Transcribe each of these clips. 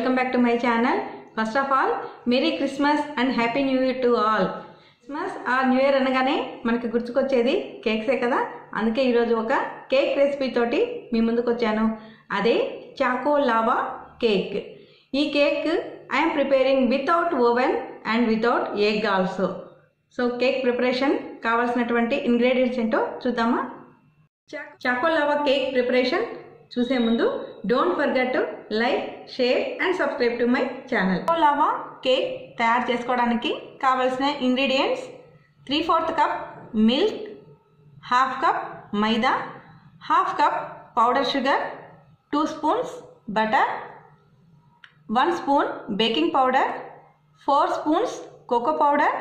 welcome back to my channel. First of all, Merry Christmas and Happy New Year to all. Christmas or New Year అనగానే మనకి గుర్తుకొచ్చేది కేక్సే కదా. అందుకే ఈ రోజు ఒక కేక్ రెసిపీ తోటి మీ ముందుకు వచ్చాను. అదే చాకో లావా కేక్. ఈ cake I am preparing without oven and without egg also. So cake preparation కావాల్సినటువంటి ఇంగ్రీడియంట్స్ ఏంటో చూద్దామా. చాకో లావా కేక్ ప్రిపరేషన్ చూసే ముందు don't forget to like, share and subscribe to my channel. Choco lava cake తయారు చేసుకోవడానికి కావాల్సిన ingredients 3/4 cup milk, 1/2 cup maida, 1/2 cup powder sugar, 2 spoons butter, 1 spoon baking powder, 4 spoons cocoa powder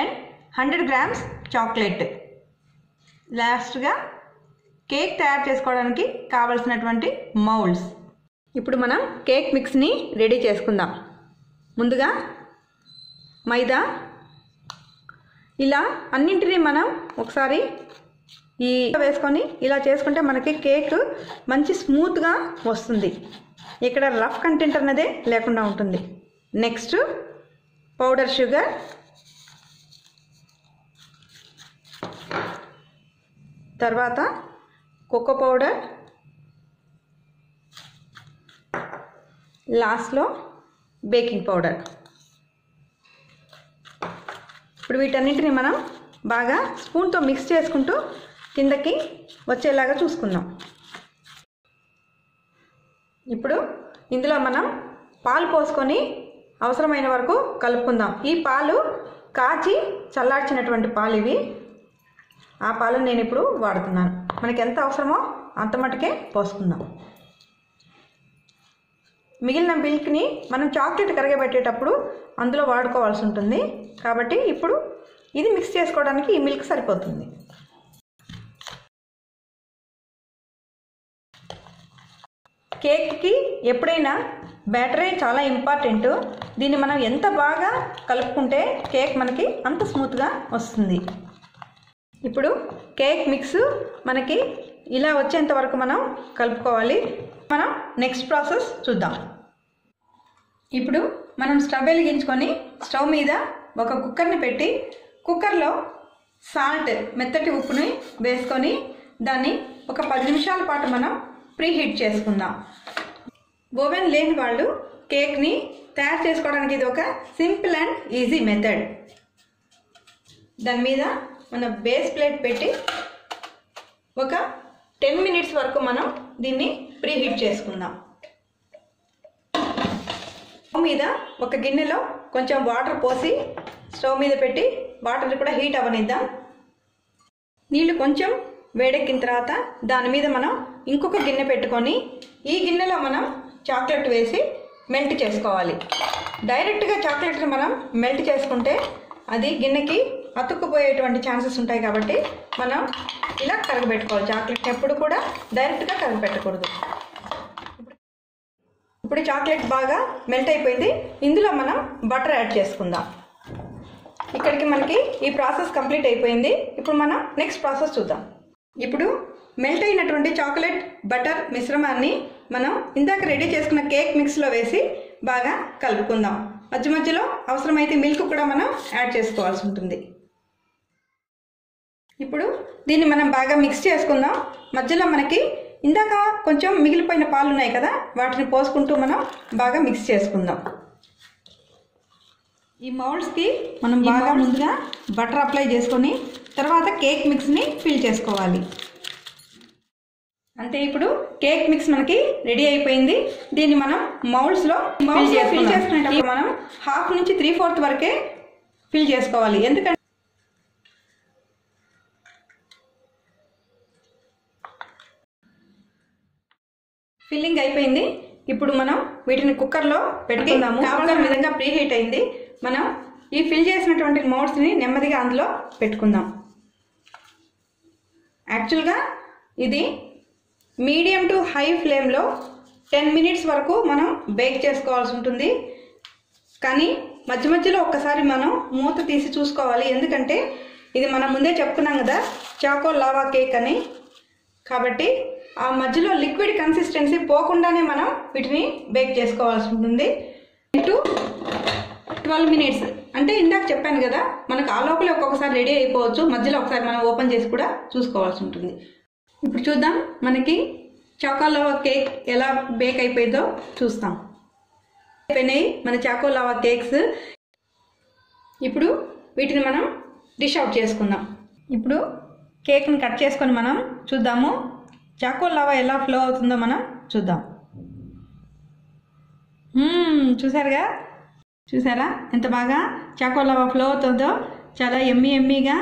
and 100 grams chocolate. లాస్ట్గా cake తయారు చేసుకోవడానికి కావలసినటువంటి moulds. ఇప్పుడు మనం cake మిక్స్ని ready చేసుకుందాం. ముందుగా మైదా, ఇలా అన్నింటినీ మనం ఒకసారి ఈ వేసుకొని ఇలా చేసుకుంటే మనకి కేక్ మంచి స్మూత్గా వస్తుంది. ఇక్కడ రఫ్ కంటెంట్ అన్నదే లేకుండా ఉంటుంది. నెక్స్ట్ పౌడర్ షుగర్, తర్వాత కోకో పౌడర్, లాస్ట్లో బేకింగ్ పౌడర్. ఇప్పుడు వీటన్నింటిని మనం బాగా స్పూన్తో మిక్స్ చేసుకుంటూ కిందకి వచ్చేలాగా చూసుకుందాం. ఇప్పుడు ఇందులో మనం పాలు పోసుకొని అవసరమైన వరకు కలుపుకుందాం. ఈ పాలు కాచి చల్లార్చినటువంటి పాలు ఇవి. ఆ పాలు నేను ఇప్పుడు వాడుతున్నాను. మనకి ఎంత అవసరమో అంత మటుకే పోసుకుందాం. మిగిలిన మిల్క్ని మనం చాక్లెట్ కరగబెట్టేటప్పుడు అందులో వాడుకోవాల్సి ఉంటుంది. కాబట్టి ఇప్పుడు ఇది మిక్స్ చేసుకోవడానికి ఈ మిల్క్ సరిపోతుంది. కేక్కి ఎప్పుడైనా బ్యాటరీ చాలా ఇంపార్టెంట్. దీన్ని మనం ఎంత బాగా కలుపుకుంటే కేక్ మనకి అంత స్మూత్గా వస్తుంది. ఇప్పుడు కేక్ మిక్స్ మనకి ఇలా వచ్చేంత వరకు మనం కలుపుకోవాలి. మనం నెక్స్ట్ ప్రాసెస్ చూద్దాం. ఇప్పుడు మనం స్టవ్ వెలిగించుకొని స్టవ్ మీద ఒక కుక్కర్ని పెట్టి కుక్కర్లో సాల్ట్, మెత్తటి ఉప్పుని వేసుకొని దాన్ని ఒక 10 నిమిషాల పాటు మనం ప్రీహీట్ చేసుకుందాం. ఓవెన్ లేని వాళ్ళు కేక్ని తయారు చేసుకోవడానికి ఇది ఒక సింపుల్ అండ్ ఈజీ మెథడ్. దాని మీద మన బేస్ ప్లేట్ పెట్టి ఒక 10 మినిట్స్ వరకు మనం దీన్ని ప్రీహీట్ చేసుకుందాం. స్టవ్ మీద ఒక గిన్నెలో కొంచెం వాటర్ పోసి స్టవ్ మీద పెట్టి వాటర్ కూడా హీట్ అవ్వనిద్దాం. నీళ్ళు కొంచెం వేడెక్కిన తర్వాత దాని మీద మనం ఇంకొక గిన్నె పెట్టుకొని ఈ గిన్నెలో మనం చాక్లెట్ వేసి మెల్ట్ చేసుకోవాలి. డైరెక్ట్గా చాక్లెట్ని మనం మెల్ట్ చేసుకుంటే అది గిన్నెకి అతుక్కుపోయేటువంటి ఛాన్సెస్ ఉంటాయి. కాబట్టి మనం ఇలా కరగబెట్టుకోవాలి. చాక్లెట్ ఎప్పుడు కూడా డైరెక్ట్గా కరగబెట్టకూడదు. ఇప్పుడు చాక్లెట్ బాగా మెల్ట్ అయిపోయింది. ఇందులో మనం బటర్ యాడ్ చేసుకుందాం. ఇక్కడికి మనకి ఈ ప్రాసెస్ కంప్లీట్ అయిపోయింది. ఇప్పుడు మనం నెక్స్ట్ ప్రాసెస్ చూద్దాం. ఇప్పుడు మెల్ట్ అయినటువంటి చాక్లెట్ బటర్ మిశ్రమాన్ని మనం ఇందాక రెడీ చేసుకున్న కేక్ మిక్స్లో వేసి బాగా కలుపుకుందాం. మధ్య మధ్యలో అవసరమైతే మిల్క్ కూడా మనం యాడ్ చేసుకోవాల్సి ఉంటుంది. ఇప్పుడు దీన్ని మనం బాగా మిక్స్ చేసుకుందాం. మధ్యలో మనకి ఇందాక కొంచెం మిగిలిపోయిన పాలు ఉన్నాయి కదా, వాటిని పోసుకుంటూ మనం బాగా మిక్స్ చేసుకుందాం. ఈ మౌల్డ్స్కి మనం బాగా ముందుగా బటర్ అప్లై చేసుకొని తర్వాత కేక్ మిక్స్ని ఫిల్ చేసుకోవాలి. అంటే ఇప్పుడు కేక్ మిక్స్ మనకి రెడీ అయిపోయింది. దీన్ని మనం మౌల్డ్స్లో ఫిల్ చేసుకునేటప్పుడు మనం 1/2 నుంచి 3/4 వరకే ఫిల్ చేసుకోవాలి. ఎందుకంటే ఫిల్లింగ్ అయిపోయింది. ఇప్పుడు మనం వీటిని కుక్కర్లో పెట్టుకుందాము. కావాల్సిన విధంగా ప్రీహీట్ అయింది. మనం ఈ ఫిల్ చేసినటువంటి మౌల్డ్స్ని నెమ్మదిగా అందులో పెట్టుకుందాం. యాక్చువల్గా ఇది మీడియం టు హై ఫ్లేమ్లో 10 మినిట్స్ వరకు మనం బేక్ చేసుకోవాల్సి ఉంటుంది. కానీ మధ్య మధ్యలో ఒక్కసారి మనం మూత తీసి చూసుకోవాలి. ఎందుకంటే ఇది మనం ముందే చెప్పుకున్నాం కదా చాకో లావా కేక్ అని. కాబట్టి ఆ మధ్యలో లిక్విడ్ కన్సిస్టెన్సీ పోకుండానే మనం వీటిని బేక్ చేసుకోవాల్సి ఉంటుంది. 12 మినిట్స్ అంటే ఇందాక చెప్పాను కదా, మనకు ఆ లోపలే ఒక్కొక్కసారి రెడీ అయిపోవచ్చు, మధ్యలో ఒకసారి మనం ఓపెన్ చేసి కూడా చూసుకోవాల్సి ఉంటుంది. ఇప్పుడు చూద్దాం మనకి చాకో లావా కేక్ ఎలా బేక్ అయిపోయిందో చూస్తాం. అయిపోయినాయి మన చాకో లావా కేక్స్. ఇప్పుడు వీటిని మనం డిష్ అవుట్ చేసుకుందాం. ఇప్పుడు కేక్ని కట్ చేసుకొని మనం చూద్దాము చాకో లావా ఎలా ఫ్లో అవుతుందో మనం చూద్దాం. చూసారా ఎంత బాగా చాకో లావా ఫ్లో అవుతుందో, చాలా ఎమ్మీగా.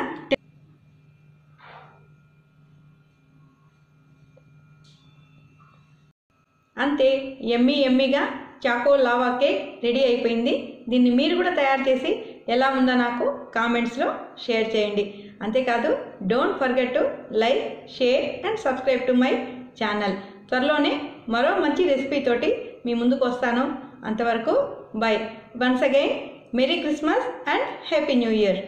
అంతే, ఎమ్మీగా చాకో లావా కేక్ రెడీ అయిపోయింది. దీన్ని మీరు కూడా తయారు చేసి ఎలా ఉందో నాకు కామెంట్స్లో షేర్ చేయండి. అంతేకాదు don't forget to like, share and subscribe to my channel. త్వరలోనే మరో మంచి రెసిపీ తోటి మీ ముందుకు వస్తాను. అంతవరకు bye. Once again merry Christmas and happy new year.